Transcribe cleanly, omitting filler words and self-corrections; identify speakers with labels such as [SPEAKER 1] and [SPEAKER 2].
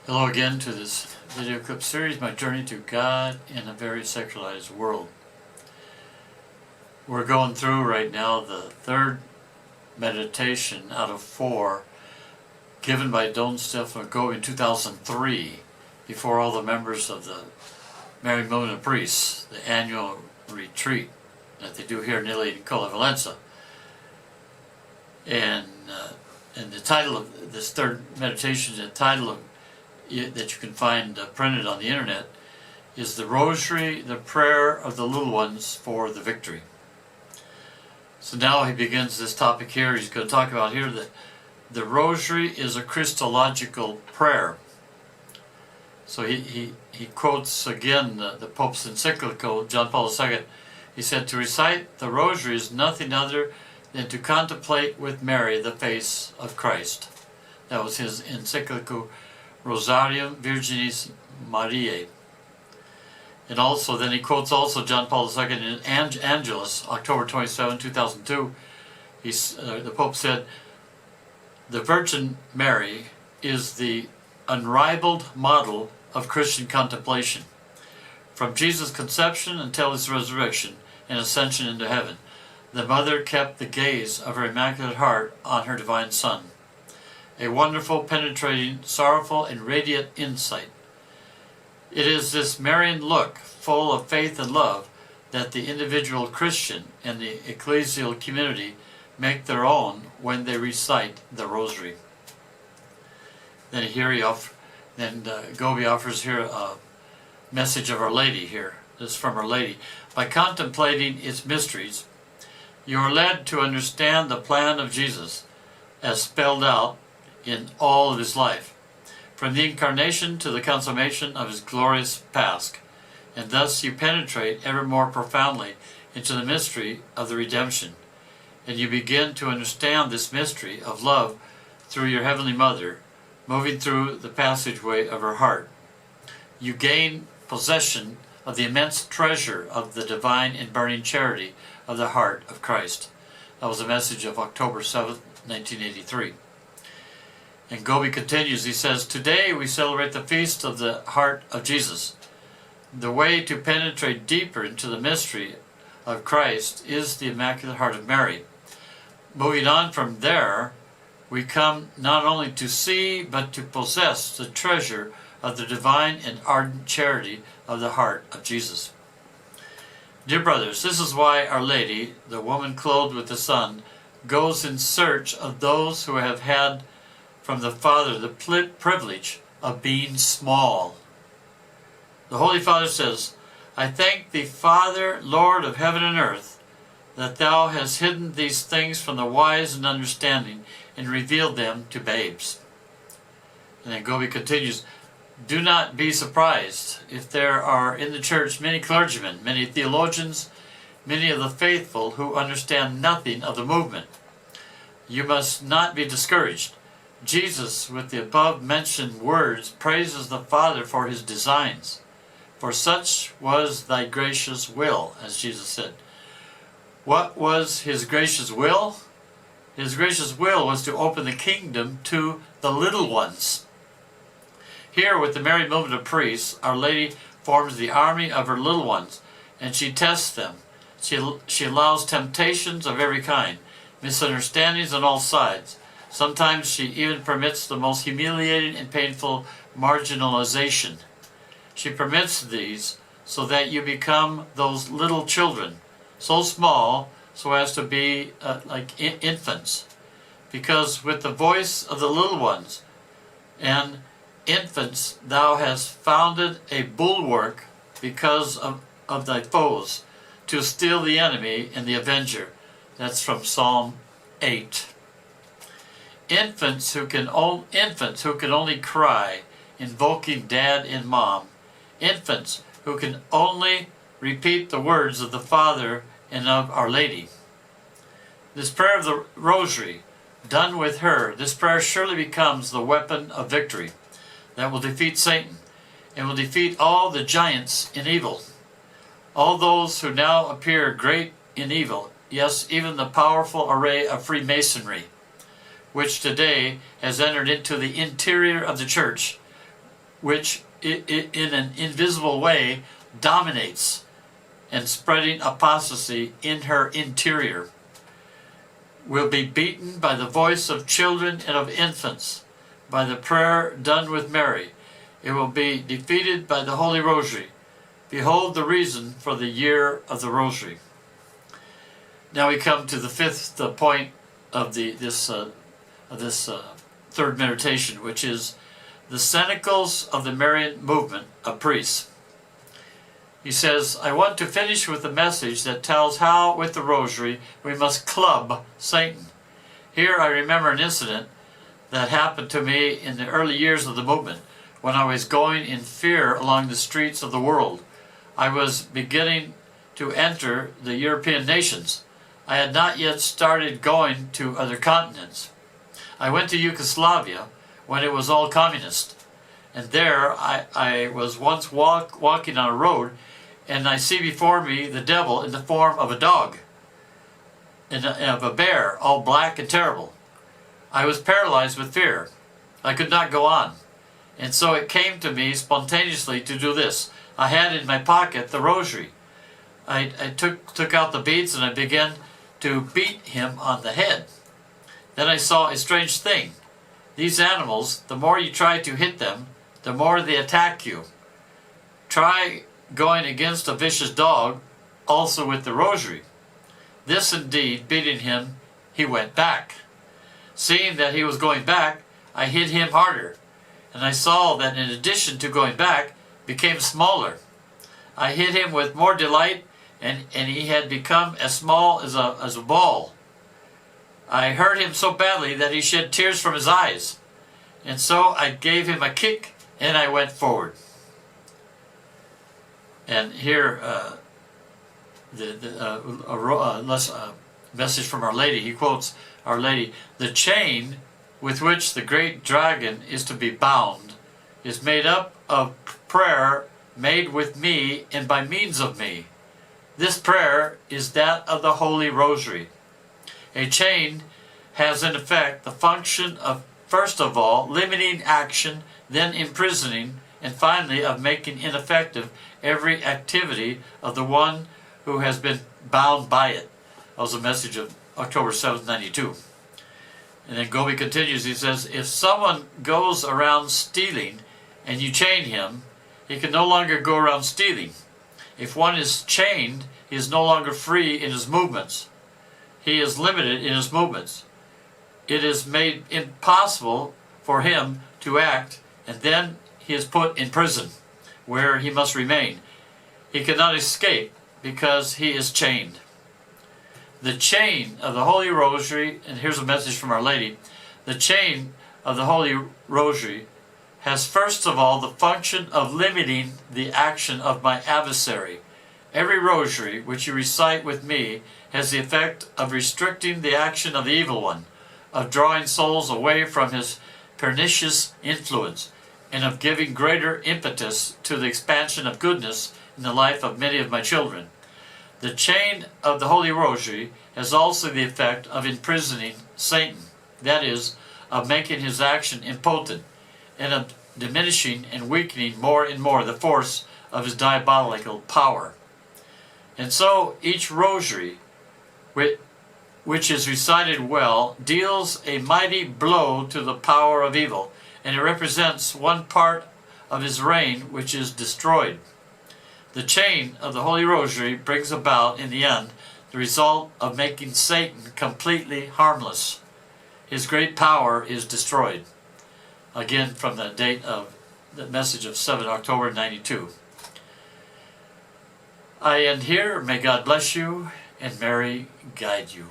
[SPEAKER 1] Hello again to this video clip series, My Journey to God in a Very Secularized World. We're going through right now the third meditation out of 4 given by Don Stephen Gobi in 2003 before all the members of the Mary Moon Priests, the annual retreat that they do here in Italy in Colle Valenza. And the title of this third meditation, the title of that you can find printed on the internet, is The Rosary, the Prayer of the Little Ones for the Victory. So now he begins this topic here. He's going to talk about here that the Rosary is a Christological prayer. So he quotes again the Pope's encyclical, John Paul II. He said, to recite the Rosary is nothing other than to contemplate with Mary the face of Christ. That was his encyclical Rosarium Virginis Mariae. And also, then he quotes also John Paul II in Angelus, October 27, 2002. The Pope said, the Virgin Mary is the unrivaled model of Christian contemplation. From Jesus' conception until his resurrection and ascension into heaven, the Mother kept the gaze of her Immaculate Heart on her Divine Son. A wonderful, penetrating, sorrowful, and radiant insight. It is this Marian look, full of faith and love, that the individual Christian and the ecclesial community make their own when they recite the Rosary. Then Gobi offers here a message of Our Lady here. This is from Our Lady. By contemplating its mysteries, you are led to understand the plan of Jesus as spelled out in all of his life, from the incarnation to the consummation of his glorious Pasch, and thus you penetrate ever more profoundly into the mystery of the redemption, and you begin to understand this mystery of love through your Heavenly Mother, moving through the passageway of her heart. You gain possession of the immense treasure of the divine and burning charity of the heart of Christ. That was a message of October 7, 1983. And Gobi continues, he says, today we celebrate the feast of the heart of Jesus. The way to penetrate deeper into the mystery of Christ is the Immaculate Heart of Mary. Moving on from there, we come not only to see, but to possess the treasure of the divine and ardent charity of the heart of Jesus. Dear brothers, this is why Our Lady, the woman clothed with the sun, goes in search of those who have had from the Father the privilege of being small. The Holy Father says, I thank thee, Father, Lord of heaven and earth, that thou hast hidden these things from the wise and understanding and revealed them to babes. And then Gobi continues, do not be surprised if there are in the church many clergymen, many theologians, many of the faithful who understand nothing of the movement. You must not be discouraged. Jesus, with the above-mentioned words, praises the Father for his designs. For such was thy gracious will, as Jesus said. What was his gracious will? His gracious will was to open the kingdom to the little ones. Here, with the Mary Movement of Priests, Our Lady forms the army of her little ones, and she tests them. She allows temptations of every kind, misunderstandings on all sides. Sometimes she even permits the most humiliating and painful marginalization. She permits these so that you become those little children, so small so as to be like infants. Because with the voice of the little ones and infants thou hast founded a bulwark because of thy foes, to still the enemy and the avenger. That's from Psalm 8. Infants who can only cry, invoking dad and mom. Infants who can only repeat the words of the Father and of Our Lady. This prayer of the Rosary, done with her, this prayer surely becomes the weapon of victory that will defeat Satan and will defeat all the giants in evil. All those who now appear great in evil, yes, even the powerful array of Freemasonry, which today has entered into the interior of the church, which in an invisible way dominates and spreading apostasy in her interior, will be beaten by the voice of children and of infants, by the prayer done with Mary. It will be defeated by the Holy Rosary. Behold the reason for the year of the Rosary. Now we come to the fifth point of this third meditation, which is the Cenacles of the Marian movement of priests. He says, I want to finish with a message that tells how, with the Rosary, we must club Satan. Here I remember an incident that happened to me in the early years of the movement, when I was going in fear along the streets of the world. I was beginning to enter the European nations. I had not yet started going to other continents. I went to Yugoslavia when it was all communist. And there I was once walking on a road, and I see before me the devil in the form of a dog, of a bear, all black and terrible. I was paralyzed with fear. I could not go on. And so it came to me spontaneously to do this. I had in my pocket the Rosary. I took out the beads and I began to beat him on the head. Then I saw a strange thing. These animals, the more you try to hit them, the more they attack you. Try going against a vicious dog, also with the Rosary. This indeed, beating him, he went back. Seeing that he was going back, I hit him harder, and I saw that in addition to going back, became smaller. I hit him with more delight, and he had become as small as a ball. I hurt him so badly that he shed tears from his eyes, and so I gave him a kick, and I went forward. And here, a message from Our Lady. He quotes Our Lady, the chain with which the great dragon is to be bound is made up of prayer made with me and by means of me. This prayer is that of the Holy Rosary. A chain has in effect the function of, first of all, limiting action, then imprisoning, and finally of making ineffective every activity of the one who has been bound by it. That was a message of October 7th, 92. And then Gobi continues, he says, if someone goes around stealing and you chain him, he can no longer go around stealing. If one is chained, he is no longer free in his movements. He is limited in his movements. It is made impossible for him to act, and then he is put in prison, where he must remain. He cannot escape because he is chained. The chain of the Holy Rosary, and here's a message from Our Lady, the chain of the Holy Rosary has first of all the function of limiting the action of my adversary. Every rosary which you recite with me has the effect of restricting the action of the evil one, of drawing souls away from his pernicious influence, and of giving greater impetus to the expansion of goodness in the life of many of my children. The chain of the Holy Rosary has also the effect of imprisoning Satan, that is, of making his action impotent, and of diminishing and weakening more and more the force of his diabolical power. And so each rosary, which is recited well, deals a mighty blow to the power of evil, and it represents one part of his reign which is destroyed. The chain of the Holy Rosary brings about, in the end, the result of making Satan completely harmless. His great power is destroyed. Again, from the date of the message of 7 October 92. I end here. May God bless you and Mary guide you.